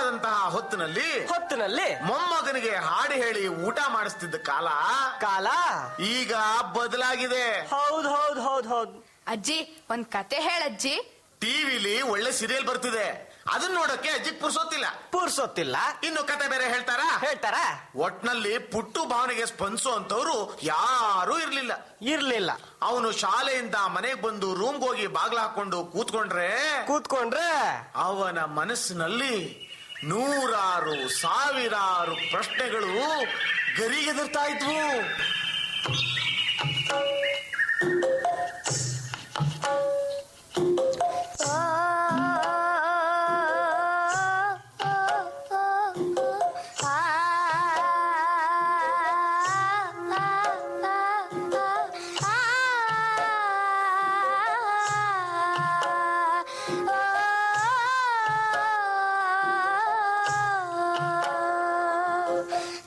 ಹಸಿವಾದಂತಹ ಹೊತ್ತಿನಲ್ಲಿ ಮೊಮ್ಮಗನಿಗೆ ಹಾಡು ಹೇಳಿ ಊಟ ಮಾಡಿಸ್ತಿದ್ದ ಕಾಲ ಈಗ ಬದಲಾಗಿದೆ. ಹೌದು. ಅಜ್ಜಿ ಒಂದ್ ಕತೆ ಹೇಳಜ್ಜಿ. ಟಿವಿಲಿ ಒಳ್ಳೆ ಸೀರಿಯಲ್ ಬರ್ತಿದೆ, ಅದನ್ನ ನೋಡಕ್ಕೆ ಅಜ್ಜಿ ಪುರ್ಸೊತ್ತಿಲ್ಲ. ಇನ್ನು ಕತೆ ಬೇರೆ ಹೇಳ್ತಾರ. ಒಟ್ನಲ್ಲಿ ಪುಟ್ಟು ಭಾವನೆಗೆ ಸ್ಪಂದಿಸುವಂತವ್ರು ಯಾರೂ ಇರ್ಲಿಲ್ಲ. ಅವನು ಶಾಲೆಯಿಂದ ಮನೆಗೆ ಬಂದು ರೂಮ್ಗೆ ಹೋಗಿ ಬಾಗ್ಲ ಹಾಕೊಂಡು ಕೂತ್ಕೊಂಡ್ರೆ ಅವನ ಮನಸ್ಸಿನಲ್ಲಿ ನೂರಾರು ಸಾವಿರಾರು ಪ್ರಶ್ನೆಗಳು ಗರಿಗೆದರ್ತಾ ಇದ್ವು.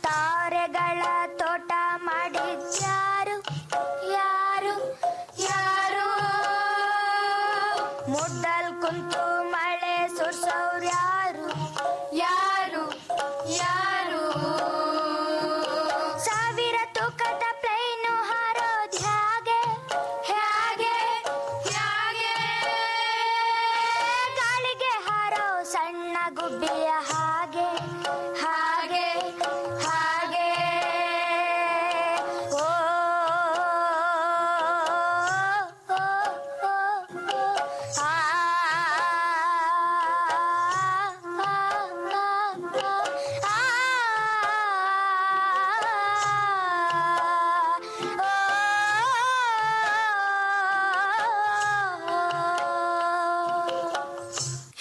ತಾರೆಗಳ ತೋಟ ಮಾಡಿದ್ಯಾರು ಯಾರು ಯಾರು, ಮುಡ್ಡಲ್ ಕುಂತು ಮಳೆ ಸುರ್ಸೋರ್ ಯಾರು ಯಾರು ಯಾರು, ಸಾವಿರ ತೂಕದ ಪ್ಲೇನು ಹಾರೋದ್ ಹೇಗೆ ಹೇಗೆ ಹೇಗೆ, ಗಾಳಿಗೆ ಹಾರೋ ಸಣ್ಣ ಗುಬ್ಬಿಯ ಹಾಗೆ ಹಾಗೆ ಹಾಗೆ. ಓ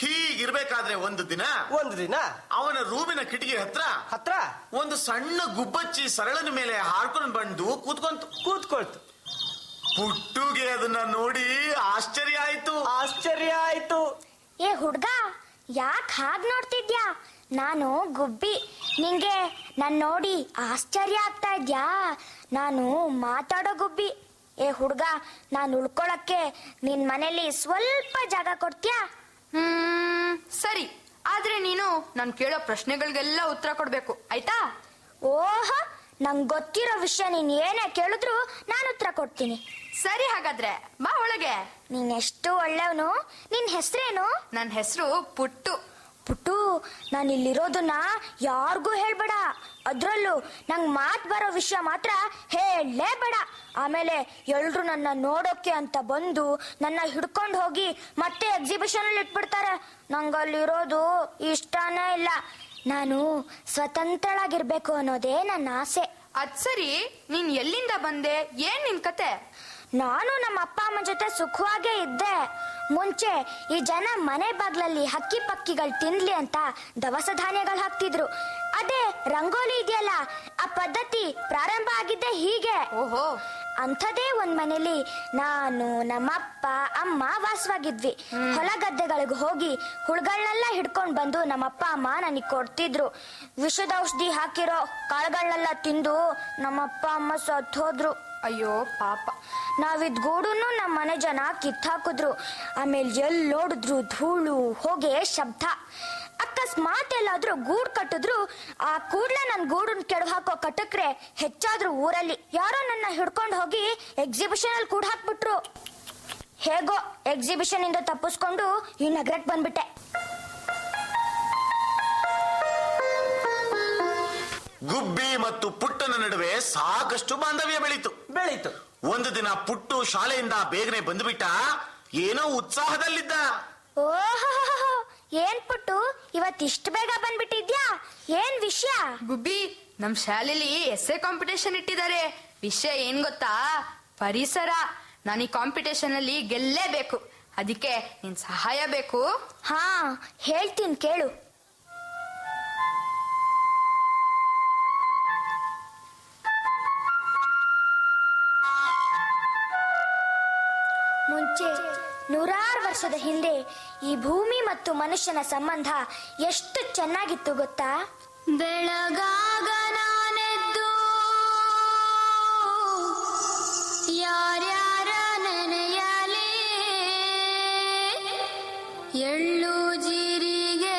ಹೀಗಿರ್ಬೇಕಾದ್ರೆ ಒಂದು ದಿನ ಅವನ ರೂಮಿನ ಕಿಟಕಿ ಹತ್ರ ಒಂದು ಸಣ್ಣ ಗುಬ್ಬಚ್ಚಿ ಸರಳನ ಮೇಲೆ ಹಾರ್ಕೊಂಡು ಬಂದು ಕೂತ್ಕೊಳ್ತು. ಪುಟ್ಟುಗೆ ಅದನ್ನ ನೋಡಿ ಆಶ್ಚರ್ಯ ಆಯ್ತು. ಏ ಹುಡ್ಗ, ಯಾಕ್ ಹಾಗ್ ನೋಡ್ತಿದ್ಯಾ? ನಾನು ಗುಬ್ಬಿ, ನಿಂಗೆ ನನ್ ನೋಡಿ ಆಶ್ಚರ್ಯ ಆಗ್ತಾ ಇದ್ಯಾ? ನಾನು ಮಾತಾಡೋ ಗುಬ್ಬಿ. ಏ ಹುಡ್ಗ, ನಾನು ಉಳ್ಕೊಳಕ್ಕೆ ನಿನ್ ಮನೇಲಿ ಸ್ವಲ್ಪ ಜಾಗ ಕೊಡ್ತೀಯಾ? ಸರಿ, ಆದ್ರೆ ನೀನು ನಾನ್ ಕೇಳೋ ಪ್ರಶ್ನೆಗಳಿಗೆಲ್ಲ ಉತ್ತರ ಕೊಡ್ಬೇಕು, ಆಯ್ತಾ? ಓಹ, ನಂಗ್ ಗೊತ್ತಿರೋ ವಿಷಯ ನೀನ್ ಏನೇ ಕೇಳಿದ್ರು ನಾನು ಉತ್ತರ ಕೊಡ್ತೀನಿ. ಸರಿ, ಹಾಗಾದ್ರೆ ಬಾ ಒಳಗೆ. ನೀನ್ ಎಷ್ಟು ಒಳ್ಳೆವನು. ನಿನ್ ಹೆಸರೇನು? ನನ್ನ ಹೆಸರು ಪುಟ್ಟು. ಪುಟ್ಟು, ನಾನು ಇಲ್ಲಿರೋದನ್ನ ಯಾರಿಗೂ ಹೇಳ್ಬೇಡ. ಅದ್ರಲ್ಲೂ ನಂಗ್ ಮಾತ್ ಬರೋ ವಿಷಯ ಮಾತ್ರ ಹೇಳಲೇಬೇಡ. ಆಮೇಲೆ ಎಲ್ರು ನನ್ನ ನೋಡೋಕೆ ಅಂತ ಬಂದು ನನ್ನ ಹಿಡ್ಕೊಂಡು ಹೋಗಿ ಮತ್ತೆ ಎಕ್ಸಿಬಿಷನ್ ಅಲ್ಲಿ ಇಟ್ಬಿಡ್ತಾರೆ. ನಂಗಲ್ಲಿರೋದು ಇಷ್ಟನೇ ಇಲ್ಲ. ನಾನು ಸ್ವತಂತ್ರಳಾಗಿರ್ಬೇಕು ಅನ್ನೋದೇ ನನ್ನ ಆಸೆ. ಅದ್ ಸರಿ, ನೀನ್ ಎಲ್ಲಿಂದ ಬಂದೆ? ಏನ್ ನಿನ್ ಕತೆ? ನಾನು ನಮ್ಮ ಅಪ್ಪ ಅಮ್ಮ ಜೊತೆ ಸುಖವಾಗೇ ಇದ್ದೆ. ಮುಂಚೆ ಈ ಜನ ಮನೆ ಬಾಗ್ಲಲ್ಲಿ ಹಕ್ಕಿ ಪಕ್ಕಿಗಳು ತಿನ್ಲಿ ಅಂತ ದವಸ ಧಾನ್ಯಗಳು ಹಾಕ್ತಿದ್ರು. ಅದೇ ರಂಗೋಲಿ ಇದೆಯಲ್ಲ, ಆ ಪದ್ಧತಿ ಪ್ರಾರಂಭ ಆಗಿದ್ದೆ ಹೀಗೆ. ಓಹೋ. ಅಂಥದೇ ಒಂದ್ ಮನೇಲಿ ನಾನು, ನಮ್ಮಪ್ಪ ಅಮ್ಮ ವಾಸವಾಗಿದ್ವಿ. ಹೊಲ ಗದ್ದೆಗಳಿಗೆ ಹೋಗಿ ಹುಳುಗಳನ್ನೆಲ್ಲ ಹಿಡ್ಕೊಂಡ್ ಬಂದು ನಮ್ಮಪ್ಪ ಅಮ್ಮ ನನಗ್ ಕೊಡ್ತಿದ್ರು. ವಿಷದ ಔಷಧಿ ಹಾಕಿರೋ ಕಾಳುಗಳನ್ನೆಲ್ಲ ತಿಂದು ನಮ್ಮಪ್ಪ ಅಮ್ಮ ಸತ್ತು ಹೋದ್ರು. ಅಯ್ಯೋ ಪಾಪ. ನಾವಿದ್ ಗೂಡುನು ನಮ್ಮ ಮನೆ ಜನ ಕಿತ್ತಾಕಿದ್ರು. ಆಮೇಲೆ ಎಲ್ಲಿ ನೋಡಿದ್ರು ಧೂಳು, ಹೊಗೆ, ಶಬ್ದ. ಅಕಸ್ಮಾತ್ ಎಲ್ಲಾದ್ರೂ ಗೂಡ್ ಕಟ್ಟಿದ್ರು ಆ ಕೂಡ್ಲೆ ನನ್ ಗೂಡನ್ ಕೆಡವ್ ಹಾಕೋ ಕಟಕ್ರೆ ಹೆಚ್ಚಾದ್ರು ಊರಲ್ಲಿ ಯಾರೋ ನನ್ನ ಹಿಡ್ಕೊಂಡು ಹೋಗಿ ಎಕ್ಸಿಬಿಷನ್ ಅಲ್ಲಿ ಕೂಡ ಹಾಕ್ಬಿಟ್ರು. ಹೇಗೋ ಎಕ್ಸಿಬಿಷನ್ ಇಂದ ತಪ್ಪಿಸ್ಕೊಂಡು ಈ ನಗರಕ್ಕೆ ಬಂದ್ಬಿಟ್ಟೆ. ಗುಬ್ಬಿ ಮತ್ತು ಪುಟ್ಟನ ನಡುವೆ ಸಾಕಷ್ಟು ಬಾಂಧವ್ಯ ಬೆಳೀತು. ಒಂದು ದಿನ ಪುಟ್ಟು ಶಾಲೆಯಿಂದ ಬೇಗನೆ ಬಂದ್ಬಿಟ್ಟ. ಏನೋ ಉತ್ಸಾಹದಲ್ಲಿದ್ದ. ಓಹೋ, ಏನ್ ಪುಟ್ಟು, ಇವತ್ತಿಷ್ಟು ಬೇಗ ಬಂದ್ಬಿಟ್ಟಿದ್ಯಾ? ಏನ್ ವಿಷಯ? ಗುಬ್ಬಿ, ನಮ್ ಶಾಲೆಲಿ ಎಸ್ಸೆ ಕಾಂಪಿಟೇಷನ್ ಇಟ್ಟಿದ್ದಾರೆ. ವಿಷಯ ಏನ್ ಗೊತ್ತಾ? ಪರಿಸರ. ನಾನು ಈ ಕಾಂಪಿಟೇಷನ್ ಅಲ್ಲಿ ಗೆಲ್ಲೇಬೇಕು. ಅದಕ್ಕೆ ನಿನ್ ಸಹಾಯ ಬೇಕು. ಹಾ, ಹೇಳ್ತೀನಿ ಕೇಳು. ಮುಂಚೆ ನೂರಾರು ವರ್ಷದ ಹಿಂದೆ ಈ ಭೂಮಿ ಮತ್ತು ಮನುಷ್ಯನ ಸಂಬಂಧ ಎಷ್ಟು ಚೆನ್ನಾಗಿತ್ತು ಗೊತ್ತಾ? ಬೆಳಗಾಗ ನಾನೆದ್ದು ಯಾರ್ಯಾರ ನೆನೆಯಲಿ, ಎಳ್ಳು ಜೀರಿಗೆ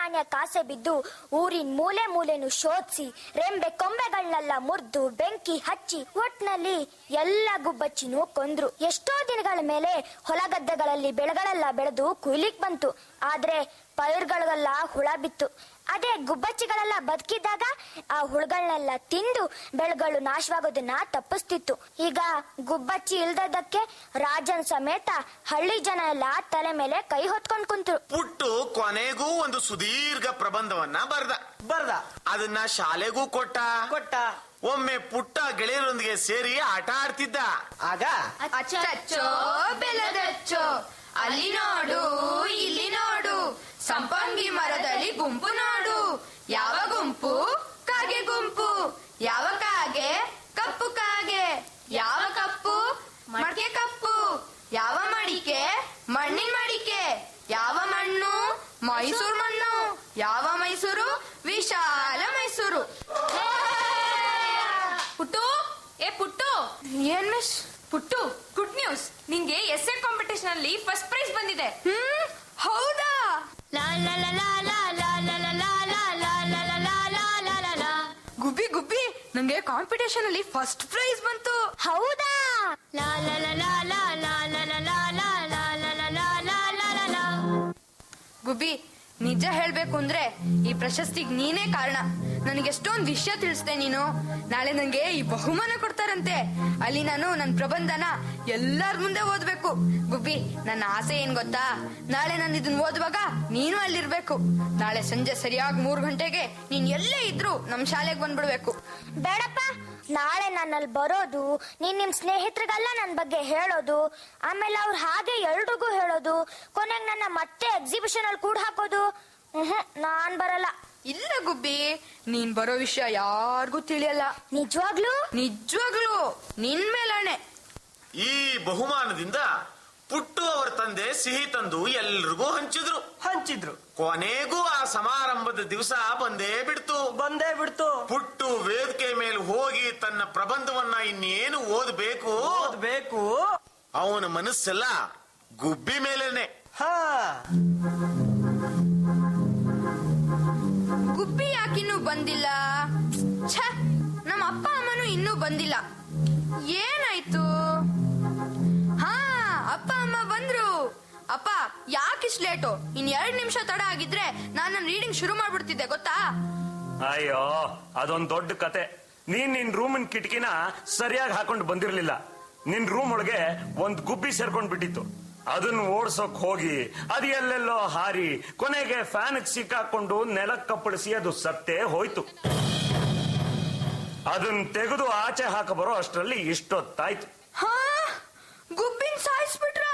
ನಾಣ್ಯ ಕಾಸೆ ಬಿದ್ದು ಊರಿನ ಮೂಲೆ ಮೂಲೆನು ಶೋಧಿಸಿ ರೆಂಬೆ ಕೊಂಬೆಗಳನ್ನೆಲ್ಲ ಮುರಿದು ಬೆಂಕಿ ಹಚ್ಚಿ ಒಟ್ನಲ್ಲಿ ಎಲ್ಲ ಗುಬ್ಬಚ್ಚಿನೂ ಕೊಂದ್ರು. ಎಷ್ಟೋ ದಿನಗಳ ಮೇಲೆ ಹೊಲ ಗದ್ದೆಗಳಲ್ಲಿ ಬೆಳೆಗಳೆಲ್ಲ ಬೆಳೆದು ಕುಯ್ಲಿಕ್ ಬಂತು. ಆದ್ರೆ ಪೈರ್ಗಳಿಗೆಲ್ಲ ಹುಳ ಬಿತ್ತು. ಅದೇ ಗುಬ್ಬಚ್ಚಿಗಳೆಲ್ಲ ಬದುಕಿದ್ದಾಗ ಆ ಹುಳುಗಳನ್ನೆಲ್ಲ ತಿಂದು ಬೆಳೆಗಳು ನಾಶವಾಗೋದನ್ನ ತಪ್ಪಿಸ್ತಿತ್ತು. ಈಗ ಗುಬ್ಬಚ್ಚಿ ಇಲ್ದದಕ್ಕೆ ರಾಜನ್ ಸಮೇತ ಹಳ್ಳಿ ಜನ ಎಲ್ಲ ತಲೆ ಮೇಲೆ ಕೈ ಹೊತ್ಕೊಂಡ್ ಕುಂತರು. ಪುಟ್ಟು ಕೊನೆಗೂ ಒಂದು ಸುದೀರ್ಘ ಪ್ರಬಂಧವನ್ನ ಬರ್ದ. ಅದನ್ನ ಶಾಲೆಗೂ ಕೊಟ್ಟ. ಒಮ್ಮೆ ಪುಟ್ಟ ಗೆಳೆಯರೊಂದಿಗೆ ಸೇರಿ ಆಟ ಆಡ್ತಿದ್ದ. ಆಗ ಅಚ್ಚಚ್ಚೋ ಬೆಲದಚ್ಚೋ, ಅಲ್ಲಿ ನೋಡು ಇಲ್ಲಿ ನೋಡು, ಸಂಪಂಗಿ ಮರದಲ್ಲಿ ಗುಂಪು ನೋಡು. ಯಾವ ಗುಂಪು? ಕಾಗೆ ಗುಂಪು. ಯಾವ ಕಾಗೆ? ಕಪ್ಪು ಕಾಗೆ. ಯಾವ ಕಪ್ಪು? ಮಡಿಕೆ ಕಪ್ಪು. ಯಾವ ಮಡಿಕೆ? ಮಣ್ಣಿನ ಮಡಿಕೆ. ಯಾವ ಮಣ್ಣು? ಮೈಸೂರು ಮಣ್ಣು. ಯಾವ ಮೈಸೂರು? ವಿಶಾಲ ಮೈಸೂರು. ಪುಟ್ಟು, ಏ ಪುಟ್ಟು. ಏನ್ ಮಿಸ್? ಪುಟ್ಟು, ಗುಡ್ ನ್ಯೂಸ್. ನಿಂಗೆ ಎಸ್ಸೆ ಕಾಂಪಿಟೇಷನ್ ಅಲ್ಲಿ ಫಸ್ಟ್ ಪ್ರೈಸ್ ಬಂದಿದೆ. ಹೌದಾ? ಲಾ ಲಾ ಲಾ ಲಾ ಲಾ ಲಾ ಲಾ ಲಾ ಲಾ ಲಾ ಲಾ ಲಾ ಲಾ ಲಾ ಲಾ ಲಾ ಲಾ ಲಾ. ಗುಬ್ಬಿ ಗುಬ್ಬಿ, ನಂಗೆ ಕಾಂಪಿಟೇಷನ್ ಅಲ್ಲಿ ಫಸ್ಟ್ ಪ್ರೈಸ್ ಬಂತು. ಹೌದಾ? ಲಾ ಲಾ ಲಾ ಲಾ ಲಾ ಲಾ ಲಾ ಲಾ ಲಾ ಲಾ ಲಾ ಲಾ ಲಾ ಲಾ ಲಾ ಲಾ ಲಾ ಲಾ. ಗುಬ್ಬಿ, ನಿಜ ಹೇಳ್ಬೇಕು ಅಂದ್ರೆ ಈ ಪ್ರಶಸ್ತಿಗೆ ನೀನೇ ಕಾರಣ. ನನಗೆ ಎಷ್ಟೊಂದು ವಿಷಯ ತಿಳಿಸ್ದೆ ನೀನು. ನಾಳೆ ನಂಗೆ ಈ ಬಹುಮಾನ ಕೊಡ್ತಾರಂತೆ. ಅಲ್ಲಿ ನಾನು ನನ್ನ ಪ್ರಬಂಧನ ಎಲ್ಲಾರ ಮುಂದೆ ಓದ್ಬೇಕು. ಗುಬ್ಬಿ, ನನ್ನ ಆಸೆ ಏನ್ ಗೊತ್ತಾ? ನಾಳೆ ನಾನು ಇದನ್ನ ಓದುವಾಗ ನೀನು ಅಲ್ಲಿರ್ಬೇಕು. ನಾಳೆ ಸಂಜೆ ಸರಿಯಾಗಿ 3 ಗಂಟೆಗೆ ನೀನ್ ಎಲ್ಲೇ ಇದ್ರು ನಮ್ ಶಾಲೆಗೆ ಬಂದ್ಬಿಡ್ಬೇಕು. ಬೇಡಪ್ಪ, ನಾಳೆ ನನ್ನಲ್ಲಿ ಬರೋದು, ನೀನ್ ನಿಮ್ ಸ್ನೇಹಿತರಿಗೆಲ್ಲ ನನ್ ಬಗ್ಗೆ ಹೇಳೋದು, ಆಮೇಲೆ ಅವ್ರು ಹಾಗೆ ಎಲ್ರಿಗೂ ಹೇಳೋದು, ಕೊನೆಗೆ ನನ್ನ ಮತ್ತೆ ಎಕ್ಸಿಬಿಷನ್ ಅಲ್ಲಿ ಕೂಡ ಹಾಕೋದು. ನಾನ್ ಬರಲ್ಲ. ಇಲ್ಲ ಗುಬ್ಬಿ, ನೀನ್ ಬರೋ ವಿಷಯ ಯಾರಿಗೂ ತಿಳಿಯಲ್ಲ. ನಿಜವಾಗ್ಲೂ? ನಿಜವಾಗ್ಲೂ ನಿನ್ ಮೇಲಾಣೆ. ಈ ಬಹುಮಾನದಿಂದ ಪುಟ್ಟು ಅವರ ತಂದೆ ಸಿಹಿ ತಂದು ಎಲ್ರಿಗೂ ಹಂಚಿದ್ರು. ಕೊನೆಗೂ ಆ ಸಮಾರಂಭದ ದಿವಸ ಬಂದೇ ಬಿಡ್ತು. ಪುಟ್ಟು ವೇದಿಕೆ ಮೇಲೆ ಹೋಗಿ ತನ್ನ ಪ್ರಬಂಧವನ್ನ ಇನ್ನೇನು ಓದಬೇಕು. ಅವನ ಮನಸ್ಸೆಲ್ಲ ಗುಬ್ಬಿ ಮೇಲೇನೆ. ಗುಬ್ಬಿ ಯಾಕಿನ್ನೂ ಬಂದಿಲ್ಲ? ಛ, ನಮ್ಮ ಅಪ್ಪ ಅಮ್ಮನೂ ಇನ್ನೂ ಬಂದಿಲ್ಲ. ಏನಾಯ್ತು? ಹಾ, ಅಪ್ಪ ಅಮ್ಮ ಬಂದ್ರು. ಅಪ್ಪ, ಯಾಕಿಷ್ಟು ಲೇಟು? ಇನ್ 2 ನಿಮಿಷ ತಡ ಆಗಿದ್ರೆ ನಾನು ನನ್ನ ರೀಡಿಂಗ್ ಶುರು ಮಾಡ್ಬಿಡ್ತಿದ್ದೆ, ಗೊತ್ತಾ? ಅಯ್ಯೋ, ಅದೊಂದ್ ದೊಡ್ಡ ಕತೆ. ನೀನ್ ನಿನ್ ರೂಮಿನ ಕಿಟಕಿನ ಸರಿಯಾಗಿ ಹಾಕೊಂಡು ಬಂದಿರ್ಲಿಲ್ಲ. ನಿನ್ ರೂಮ್ ಒಳಗೆ ಒಂದ್ ಗುಬ್ಬಿ ಸೇರ್ಕೊಂಡ್ ಬಿಟ್ಟಿತ್ತು. ಅದನ್ನ ಓಡ್ಸೋಕ್ ಹೋಗಿ ಅದು ಎಲ್ಲೆಲ್ಲೋ ಹಾರಿ ಕೊನೆಗೆ ಫ್ಯಾನ್ ಸಿಕ್ಕಾಕೊಂಡು ನೆಲಕ್ಕೆ ಕಪ್ಪಳಿಸಿ ಅದು ಸತ್ತೇ ಹೋಯ್ತು. ಅದನ್ನ ತೆಗೆದು ಆಚೆ ಹಾಕ ಬರೋ ಅಷ್ಟರಲ್ಲಿ ಇಷ್ಟೊತ್ತಾಯ್ತು. ಹಾ, ಗುಬ್ಬಿನ ಸಾಯಿಸ್ಬಿಟ್ರ?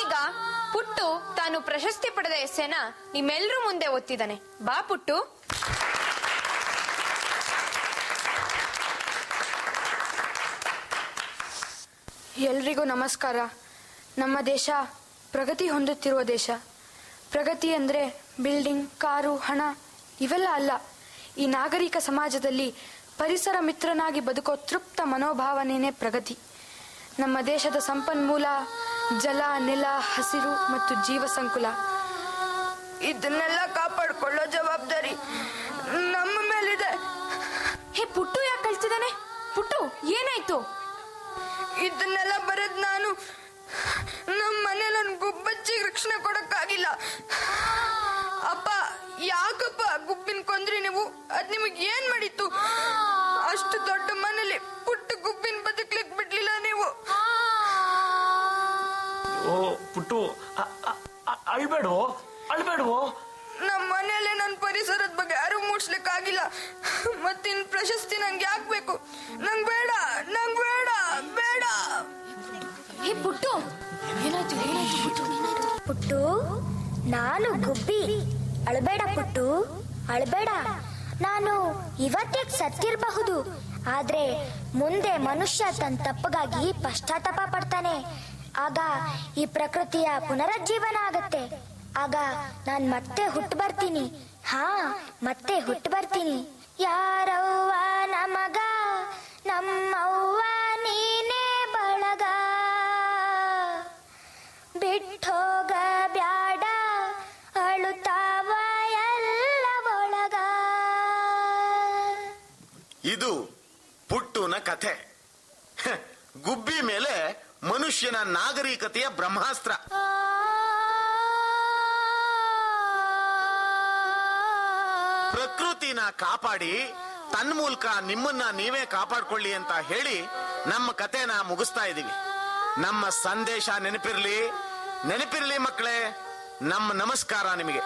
ಈಗ ಪುಟ್ಟು ತಾನು ಪ್ರಶಸ್ತಿ ಪಡೆದ ಎಸ್ಸೆನ ನಿಮ್ಮೆಲ್ಲರೂ ಮುಂದೆ ಓದ್ತಿದ್ದಾನೆ. ಬಾ ಪುಟ್ಟು. ಎಲ್ರಿಗೂ ನಮಸ್ಕಾರ. ನಮ್ಮ ದೇಶ ಪ್ರಗತಿ ಹೊಂದುತ್ತಿರುವ ದೇಶ. ಪ್ರಗತಿ ಅಂದ್ರೆ ಬಿಲ್ಡಿಂಗ್, ಕಾರು, ಹಣ ಇವೆಲ್ಲ ಅಲ್ಲ. ಈ ನಾಗರಿಕ ಸಮಾಜದಲ್ಲಿ ಪರಿಸರ ಮಿತ್ರನಾಗಿ ಬದುಕೋ ತೃಪ್ತ ಮನೋಭಾವನೆನೇ ಪ್ರಗತಿ. ನಮ್ಮ ದೇಶದ ಸಂಪನ್ಮೂಲ ಜಲ, ನೆಲ, ಹಸಿರು ಮತ್ತು ಜೀವ ಸಂಕುಲ, ಇದನ್ನೆಲ್ಲ ಕಾಪಾಡಿಕೊಳ್ಳೋ ಜವಾಬ್ದಾರಿ ನಮ್ಮ ಮೇಲಿದೆ. ಹೇ ಪುಟ್ಟು, ಯಾಕೆ ಕಳ್ತಿದ್ದಾನೆ? ಪುಟ್ಟು, ಏನಾಯ್ತು? ಇದನ್ನೆಲ್ಲ ಬರೆದ್ ನಾನು ನಮ್ಮ ಮನೇಲಿ ನನ್ ಗುಬ್ಬಚ್ಚಿಗೆ ರಕ್ಷಣೆ ಕೊಡಕ್ಕಾಗಿಲ್ಲ. ಅಪ್ಪ, ಯಾಕಪ್ಪ ಗುಬ್ಬಿನ ಕೊಂದ್ರಿ ನೀವು? ಅದ್ ನಿಮಗ್ ಏನ್ ಮಾಡಿತ್ತು? ಅಷ್ಟು ದೊಡ್ಡ ಮನೇಲಿ ಪುಟ್ಟ ಗುಬ್ಬಿನ ಬದುಕ್ಲಿಕ್ ಬಿಡ್ಲಿಲ್ಲ ನೀವು. ಓ ಪುಟ್ಟು, ಅಳ್ಬೇಡ್ವೋ. ನಮ್ಮ ಮನೇಲೆ ನನ್ ಪರಿಸರದ ಬಗ್ಗೆ ಯಾರು ಮೂಡ್ಸ್ಲಿಕ್ಕಾಗಿಲ್ಲ. ಮತ್ತಿನ್ ಪ್ರಶಸ್ತಿ ನಂಗೆ ಯಾಕೆ ಬೇಕು? ನಂಗ್ ಬೇಡ. ಹೇ ಪುಟ್ಟು, ಪುಟ್ಟು, ನಾನು ಗುಬ್ಬಿ. ಅಳಬೇಡ ಪುಟ್ಟು, ಅಳಬೇಡ. ನಾನು ಇವತ್ತೇ ಸತ್ತಿರಬಹುದು, ಆದ್ರೆ ಮುಂದೆ ಮನುಷ್ಯ ತನ್ನ ತಪ್ಪಗಾಗಿ ಪಶ್ಚಾತ್ತಾಪ ಪಡ್ತಾನೆ. ಆಗ ಈ ಪ್ರಕೃತಿಯ ಪುನರುಜ್ಜೀವನ ಆಗತ್ತೆ. ಆಗ ನಾನ್ ಮತ್ತೆ ಹುಟ್ಟು ಬರ್ತೀನಿ. ಹಾ, ಮತ್ತೆ ಹುಟ್ಟು ಬರ್ತೀನಿ. ಯಾರವ್ವ ನಮಗ, ನಮ್ಮವ್ವ ನೀನೇ ಬಳಗ. ಬಿಟ್ಟೋಗ ಬ್ಯಾಡ, ಅಳುತ್ತಾವ ಎಲ್ಲ ಒಳಗ. ಇದು ಪುಟ್ಟುನ ಕಥೆ. ಗುಬ್ಬಿ ಮೇಲೆ ಮನುಷ್ಯನ ನಾಗರಿಕತೆಯ ಬ್ರಹ್ಮಾಸ್ತ್ರ. ಪ್ರಕೃತಿನ ಕಾಪಾಡಿ ತನ್ಮೂಲಕ ನಿಮ್ಮನ್ನ ನೀವೇ ಕಾಪಾಡ್ಕೊಳ್ಳಿ ಅಂತ ಹೇಳಿ ನಮ್ಮ ಕಥೆನ ಮುಗಿಸ್ತಾ ಇದೀವಿ. ನಮ್ಮ ಸಂದೇಶ ನೆನಪಿರ್ಲಿ ಮಕ್ಕಳೇ. ನಮ್ಮ ನಮಸ್ಕಾರ ನಿಮಗೆ.